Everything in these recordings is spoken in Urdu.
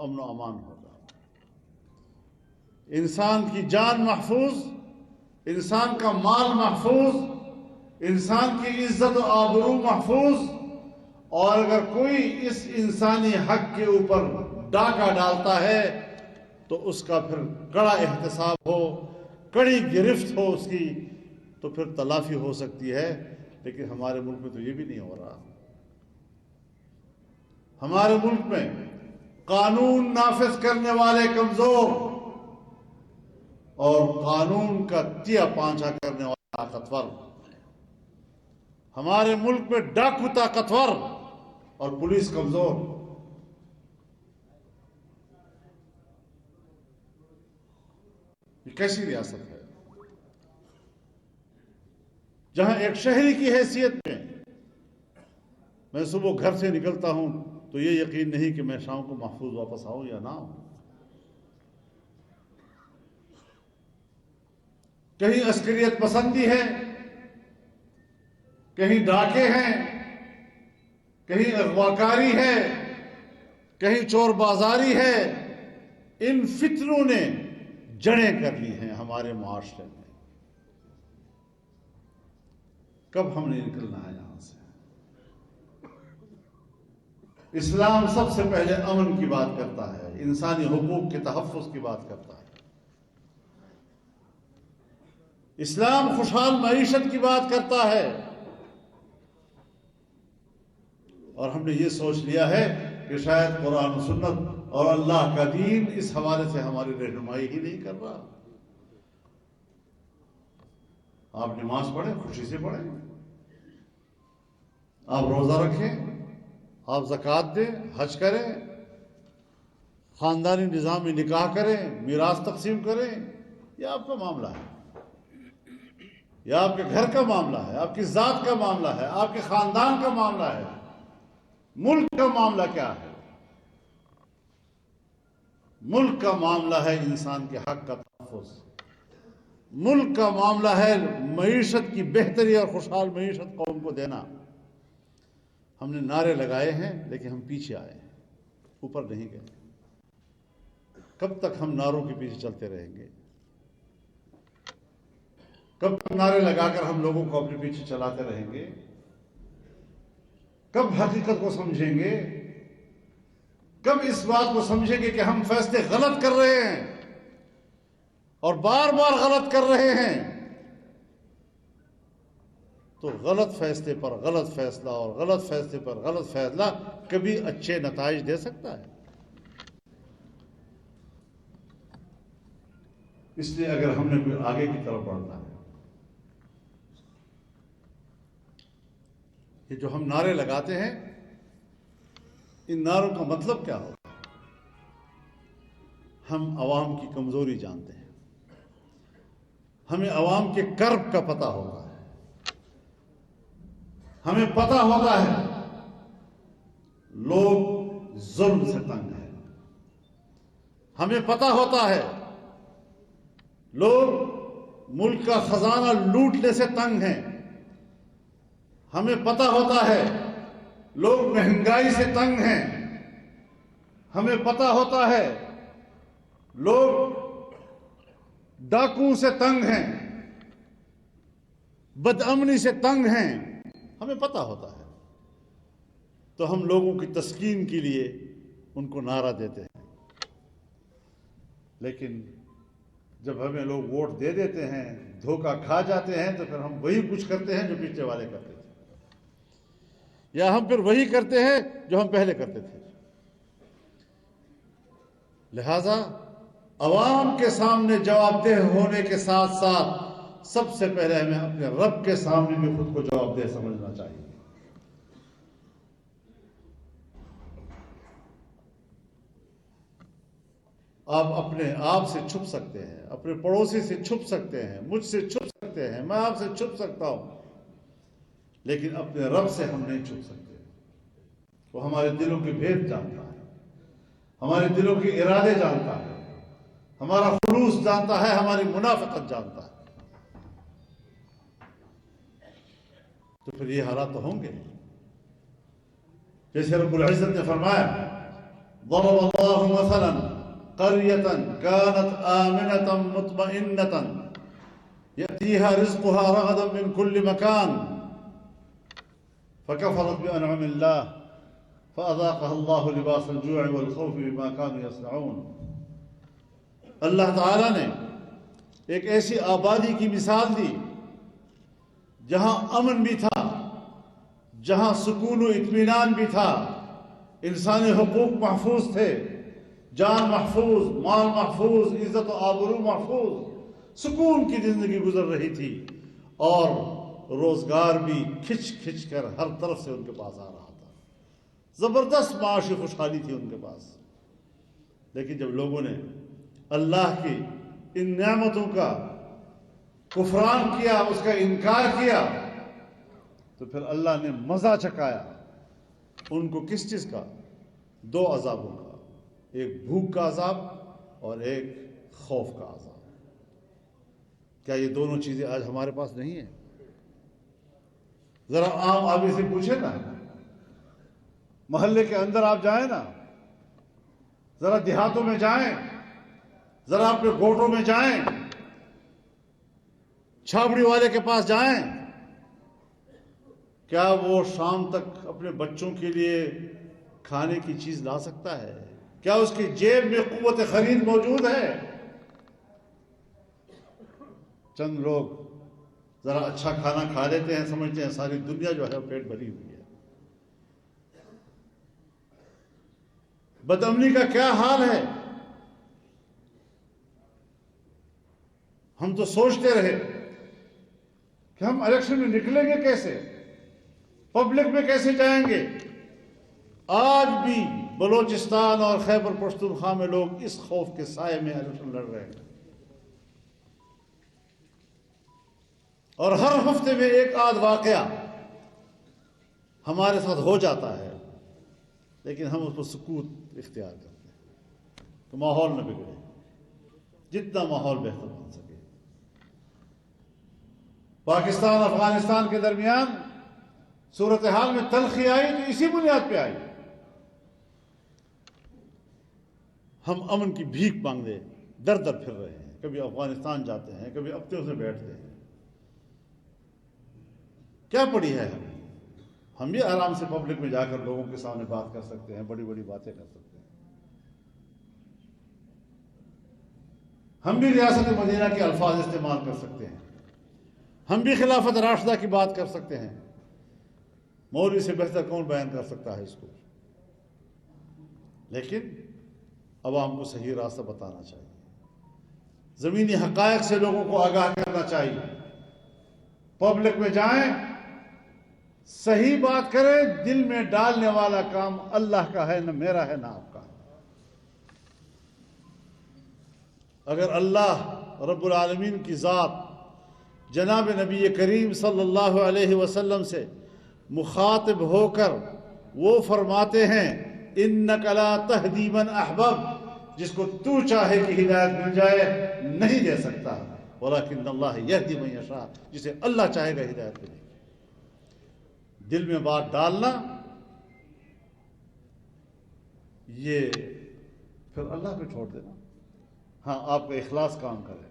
امن و امان ہوگا، انسان کی جان محفوظ، انسان کا مال محفوظ، انسان کی عزت و آبرو محفوظ، اور اگر کوئی اس انسانی حق کے اوپر ڈاکہ ڈالتا ہے تو اس کا پھر کڑا احتساب ہو، کڑی گرفت ہو اس کی، تو پھر تلافی ہو سکتی ہے۔ لیکن ہمارے ملک میں تو یہ بھی نہیں ہو رہا۔ ہمارے ملک میں قانون نافذ کرنے والے کمزور اور قانون کا تیا پانچا کرنے والے طاقتور، ہمارے ملک میں ڈاکو طاقتور اور پولیس کمزور۔ یہ کیسی ریاست ہے جہاں ایک شہری کی حیثیت میں صبح گھر سے نکلتا ہوں تو یہ یقین نہیں کہ میں شام کو محفوظ واپس آؤں یا نہ آؤں۔ کہیں عسکریت پسندی ہے، کہیں ڈاکے ہیں، کہیں اغواکاری ہے، کہیں چور بازاری ہے۔ ان فتنوں نے جڑیں کر لی ہیں ہمارے معاشرے میں۔ کب ہم نے نکلنا ہے یہاں سے؟ اسلام سب سے پہلے امن کی بات کرتا ہے، انسانی حقوق کے تحفظ کی بات کرتا ہے۔ اسلام خوشحال معیشت کی بات کرتا ہے، اور ہم نے یہ سوچ لیا ہے کہ شاید قرآن و سنت اور اللہ کا دین اس حوالے سے ہماری رہنمائی ہی نہیں کر رہا۔ آپ نماز پڑھیں، خوشی سے پڑھیں، آپ روزہ رکھیں، آپ زکوٰۃ دیں، حج کریں، خاندانی نظام میں نکاح کریں، میراث تقسیم کریں، یہ آپ کا معاملہ ہے، یہ آپ کے گھر کا معاملہ ہے، آپ کی ذات کا معاملہ ہے، آپ کے خاندان کا معاملہ ہے۔ ملک کا معاملہ کیا ہے؟ ملک کا معاملہ ہے انسان کے حق کا تحفظ، ملک کا معاملہ ہے معیشت کی بہتری اور خوشحال معیشت قوم کو دینا۔ ہم نے نعرے لگائے ہیں لیکن ہم پیچھے آئے ہیں، اوپر نہیں گئے۔ کب تک ہم نعروں کے پیچھے چلتے رہیں گے؟ کب تک نعرے لگا کر ہم لوگوں کو اپنے پیچھے چلاتے رہیں گے؟ کب حقیقت کو سمجھیں گے؟ کب اس بات کو سمجھیں گے کہ ہم فیصلے غلط کر رہے ہیں اور بار بار غلط کر رہے ہیں؟ تو غلط فیصلے پر غلط فیصلہ اور غلط فیصلے پر غلط فیصلہ کبھی اچھے نتائج دے سکتا ہے؟ اس لیے اگر ہم نے کوئی آگے کی طرف بڑھنا ہے، یہ جو ہم نعرے لگاتے ہیں، ان نعروں کا مطلب کیا ہوگا؟ ہم عوام کی کمزوری جانتے ہیں، ہمیں عوام کے کرب کا پتہ ہوتا ہے، ہمیں پتہ ہوتا ہے لوگ ظلم سے تنگ ہیں، ہمیں پتہ ہوتا ہے لوگ ملک کا خزانہ لوٹنے سے تنگ ہیں، ہمیں پتہ ہوتا ہے لوگ مہنگائی سے تنگ ہیں، ہمیں پتہ ہوتا ہے لوگ ڈاکوؤں سے تنگ ہیں، بدامنی سے تنگ ہیں، ہمیں پتہ ہوتا ہے۔ تو ہم لوگوں کی تسکین کے لیے ان کو نعرہ دیتے ہیں، لیکن جب ہمیں لوگ ووٹ دے دیتے ہیں، دھوکہ کھا جاتے ہیں، تو پھر ہم وہی کچھ کرتے ہیں جو پچھلے والے کرتے تھے، یا ہم پھر وہی کرتے ہیں جو ہم پہلے کرتے تھے۔ لہذا عوام کے سامنے جواب دہ ہونے کے ساتھ ساتھ سب سے پہلے ہمیں اپنے رب کے سامنے بھی خود کو جواب دہ سمجھنا چاہیے۔ آپ اپنے آپ سے چھپ سکتے ہیں، اپنے پڑوسی سے چھپ سکتے ہیں، مجھ سے چھپ سکتے ہیں، میں آپ سے چھپ سکتا ہوں، لیکن اپنے رب سے ہم نہیں چھپ سکتے۔ وہ ہمارے دلوں کے بھید جانتا ہے، ہمارے دلوں کے ارادے جانتا ہے، ہمارا خلوص جانتا ہے، ہماری منافقت جانتا ہے۔ تو پھر یہ حالات تو ہوں گے، جیسے رب العزت نے فرمایا ضرب الله مثلا قرية كانت آمنة مطمئنة يأتيها رزقها رغدا من كل مكان فكفرت بأنعم الله فأذاقها الله لباس الجوع والخوف بما كانوا يصنعون. اللہ تعالیٰ نے ایک ایسی آبادی کی مثال دی جہاں امن بھی تھا، جہاں سکون و اطمینان بھی تھا، انسانی حقوق محفوظ تھے، جان محفوظ، مال محفوظ، عزت و آبرو محفوظ، سکون کی زندگی گزر رہی تھی، اور روزگار بھی کھچ کھچ کر ہر طرف سے ان کے پاس آ رہا تھا، زبردست معاشی خوشحالی تھی ان کے پاس. لیکن جب لوگوں نے اللہ کی ان نعمتوں کا کفران کیا، اس کا انکار کیا، تو پھر اللہ نے مزہ چکھایا ان کو. کس چیز کا؟ دو عذابوں کا، ایک بھوک کا عذاب اور ایک خوف کا عذاب. کیا یہ دونوں چیزیں آج ہمارے پاس نہیں ہیں؟ ذرا عام آدمی سے پوچھیں نا، محلے کے اندر آپ جائیں نا، ذرا دیہاتوں میں جائیں، ذرا اپنے گوٹوں میں جائیں، چھاپڑی والے کے پاس جائیں، کیا وہ شام تک اپنے بچوں کے لیے کھانے کی چیز لا سکتا ہے؟ کیا اس کی جیب میں قوت خرید موجود ہے؟ چند لوگ ذرا اچھا کھانا کھا لیتے ہیں، سمجھتے ہیں ساری دنیا جو ہے پیٹ بھری ہوئی ہے. بدامنی کا کیا حال ہے؟ ہم تو سوچتے رہے کہ ہم الیکشن میں نکلیں گے کیسے، پبلک میں کیسے جائیں گے. آج بھی بلوچستان اور خیبر پختونخوا میں لوگ اس خوف کے سائے میں الیکشن لڑ رہے ہیں، اور ہر ہفتے میں ایک آدھ واقعہ ہمارے ساتھ ہو جاتا ہے، لیکن ہم اس پر سکوت اختیار کرتے ہیں تو ماحول نہ بگڑے، جتنا ماحول بہتر بن سکے. پاکستان افغانستان کے درمیان صورتحال میں تلخی آئی تو اسی بنیاد پہ آئی. ہم امن کی بھیک مانگنے در در پھر رہے ہیں، کبھی افغانستان جاتے ہیں، کبھی اپنے سے بیٹھتے ہیں. کیا پڑی ہے ہم بھی آرام سے پبلک میں جا کر لوگوں کے سامنے بات کر سکتے ہیں، بڑی بڑی باتیں کر سکتے ہیں. ہم بھی ریاست مدینہ کے الفاظ استعمال کر سکتے ہیں، ہم بھی خلافت راشدہ کی بات کر سکتے ہیں. مولوی سے بہتر کون بیان کر سکتا ہے اس کو؟ لیکن عوام کو صحیح راستہ بتانا چاہیے، زمینی حقائق سے لوگوں کو آگاہ کرنا چاہیے. پبلک میں جائیں، صحیح بات کریں، دل میں ڈالنے والا کام اللہ کا ہے، نہ میرا ہے نہ آپ کا. اگر اللہ رب العالمین کی ذات جناب نبی کریم صلی اللہ علیہ وسلم سے مخاطب ہو کر وہ فرماتے ہیں اِنَّكَ لَا تَهْدِي مَنْ أَحْبَبْتَ، جس کو تو چاہے کہ ہدایت مل جائے نہیں دے سکتا، وَلَكِنَّ اللَّهَ يَهْدِي مَن يَشَاءُ، جسے اللہ چاہے گا ہدایت ملے گی. دل میں بات ڈالنا یہ پھر اللہ پہ چھوڑ دینا. ہاں، آپ کا اخلاص کام کرے،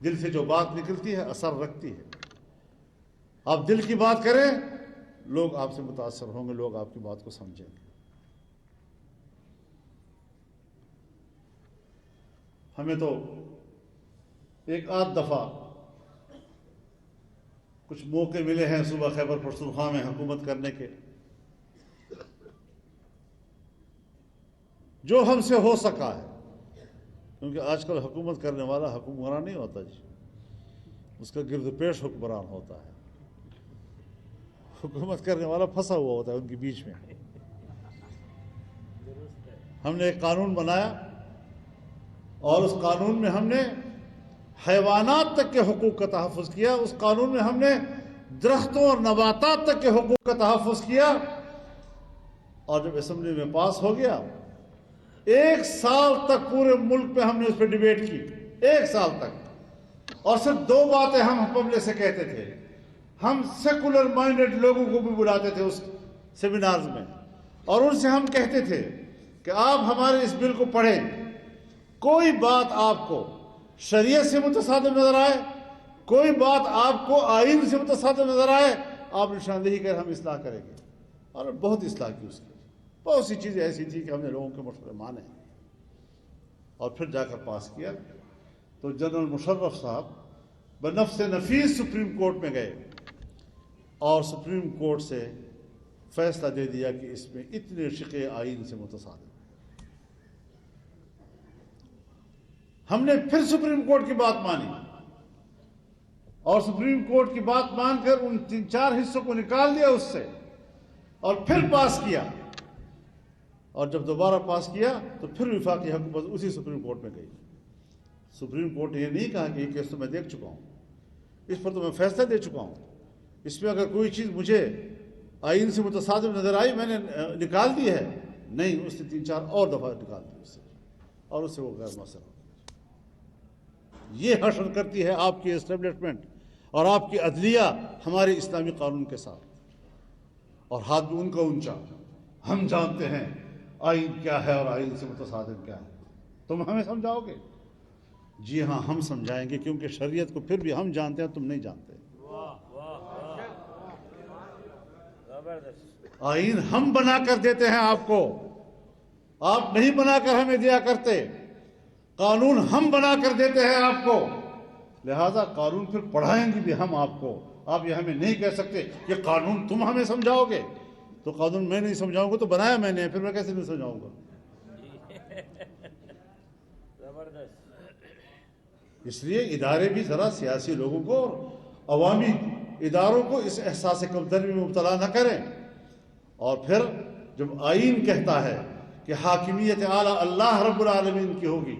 دل سے جو بات نکلتی ہے اثر رکھتی ہے. آپ دل کی بات کریں، لوگ آپ سے متاثر ہوں گے، لوگ آپ کی بات کو سمجھیں گے. ہمیں تو ایک آدھ دفعہ کچھ موقع ملے ہیں صوبہ خیبر پختونخوا میں حکومت کرنے کے، جو ہم سے ہو سکا ہے، کیونکہ آج کل حکومت کرنے والا حکمران نہیں ہوتا جی، اس کا گرد پیش حکمران ہوتا ہے. حکومت کرنے والا پھنسا ہوا ہوتا ہے ان کے بیچ میں. ہم نے ایک قانون بنایا اور اس قانون میں ہم نے حیوانات تک کے حقوق کا تحفظ کیا، اس قانون میں ہم نے درختوں اور نباتات تک کے حقوق کا تحفظ کیا. اور جب اسمبلی میں پاس ہو گیا، 1 سال تک پورے ملک پہ ہم نے اس پہ ڈیبیٹ کی، 1 سال تک. اور صرف 2 باتیں ہم پبلک سے کہتے تھے. ہم سیکولر مائنڈڈ لوگوں کو بھی بلاتے تھے اس سیمینارز میں، اور ان سے ہم کہتے تھے کہ آپ ہمارے اس بل کو پڑھیں، کوئی بات آپ کو شریعت سے متصادم نظر آئے، کوئی بات آپ کو آئین سے متصادم نظر آئے، آپ نشاندہی کر ہم اصلاح کریں گے۔ اور بہت اصلاح کی اس کی، بہت سی چیزیں ایسی تھی کہ ہم نے لوگوں کے مشورے مانے اور پھر جا کر پاس کیا۔ تو جنرل مشرف صاحب بنفس نفیس سپریم کورٹ میں گئے اور سپریم کورٹ سے فیصلہ دے دیا کہ اس میں اتنے شقے آئین سے متصادم۔ ہم نے پھر سپریم کورٹ کی بات مانی اور سپریم کورٹ کی بات مان کر ان 3-4 حصوں کو نکال دیا اس سے اور پھر پاس کیا۔ اور جب دوبارہ پاس کیا تو پھر وفاقی حکومت اسی سپریم کورٹ میں گئی۔ سپریم کورٹ نے یہ نہیں کہا کہ یہ کیس تو میں دیکھ چکا ہوں، اس پر تو میں فیصلہ دے چکا ہوں، اس میں اگر کوئی چیز مجھے آئین سے متصادم نظر آئی میں نے نکال دی ہے۔ نہیں، اس نے 3-4 اور دفعہ نکال دی اس سے، اور اس سے وہ غیر مؤثر ہو گئی۔ یہ حشر کرتی ہے آپ کی اسٹیبلشمنٹ اور آپ کی عدلیہ ہمارے اسلامی قانون کے ساتھ، اور ہاتھ بھی ان کا اونچا۔ ہم جانتے ہیں آئین کیا ہے اور آئین سے متصادم کیا ہے، تم ہمیں سمجھاؤ گے؟ جی ہاں، ہم سمجھائیں گے، کیونکہ شریعت کو پھر بھی ہم جانتے ہیں، تم نہیں جانتے۔ آئین ہم بنا کر دیتے ہیں آپ کو، آپ نہیں بنا کر ہمیں دیا کرتے۔ قانون ہم بنا کر دیتے ہیں آپ کو، لہذا قانون پھر پڑھائیں گے بھی ہم آپ کو۔ آپ یہ ہمیں نہیں کہہ سکتے کہ قانون تم ہمیں سمجھاؤ گے، تو قانون میں نہیں سمجھاؤں گا تو بنایا میں نے، پھر میں کیسے نہیں سمجھاؤں گا؟ اس لیے ادارے بھی ذرا سیاسی لوگوں کو اور عوامی اداروں کو اس احساس کمتری میں مبتلا نہ کریں۔ اور پھر جب آئین کہتا ہے کہ حاکمیت اعلیٰ اللہ رب العالمین کی ہوگی،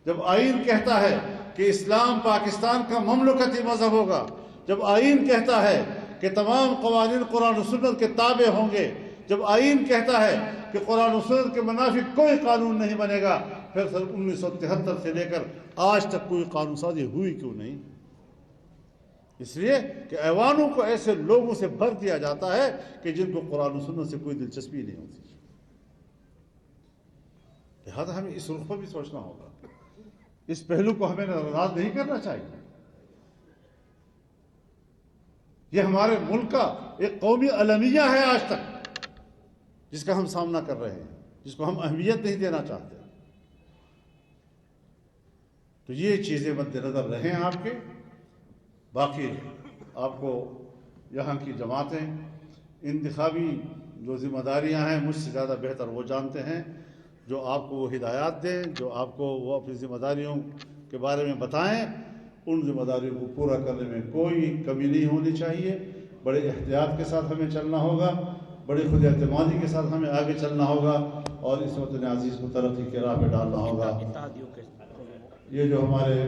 جب آئین کہتا ہے کہ اسلام پاکستان کا مملکتی مذہب ہوگا، جب آئین کہتا ہے کہ تمام قوانین قرآن و سنت کے تابع ہوں گے، جب آئین کہتا ہے کہ قرآن و سنت کے منافی کوئی قانون نہیں بنے گا، پھر سن 1973 سے لے کر آج تک کوئی قانون سازی ہوئی کیوں نہیں؟ اس لیے کہ ایوانوں کو ایسے لوگوں سے بھر دیا جاتا ہے کہ جن کو قرآن و سنت سے کوئی دلچسپی نہیں ہوتی۔ لہذا ہمیں اس رخ پر بھی سوچنا ہوگا، اس پہلو کو ہمیں نظر انداز نہیں کرنا چاہیے۔ یہ ہمارے ملک کا ایک قومی المیہ ہے آج تک، جس کا ہم سامنا کر رہے ہیں، جس کو ہم اہمیت نہیں دینا چاہتے۔ تو یہ چیزیں مد نظر رہیں آپ کے۔ باقی آپ کو یہاں کی جماعتیں انتخابی جو ذمہ داریاں ہیں مجھ سے زیادہ بہتر وہ جانتے ہیں، جو آپ کو وہ ہدایات دیں، جو آپ کو وہ اپنی ذمہ داریوں کے بارے میں بتائیں، ان ذمہ داریوں کو پورا کرنے میں کوئی کمی نہیں ہونی چاہیے۔ بڑے احتیاط کے ساتھ ہمیں چلنا ہوگا، بڑی خود اعتمادی کے ساتھ ہمیں آگے چلنا ہوگا، اور اس وطن عزیز کو ترقی کے راہ پہ ڈالنا ہوگا۔ یہ جو ہمارے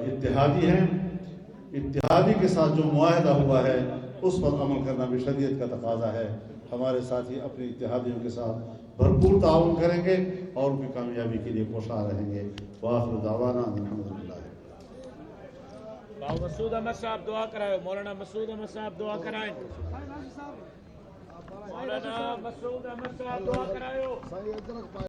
اتحادی ہیں، اتحادی کے ساتھ جو معاہدہ ہوا ہے اس پر عمل کرنا بھی شریعت کا تقاضا ہے۔ ہمارے ساتھی اپنی اتحادیوں کے ساتھ بھرپور تعاون کریں گے اور ان کی کامیابی کے لیے کوشاں رہیں گے۔ وآخر دعوانا الحمدللہ۔ مسعود احمد صاحب دعا کرائے، مولانا مسعود احمد صاحب دعا کرائیں، مولانا مسعود احمد صاحب دعا کرائے۔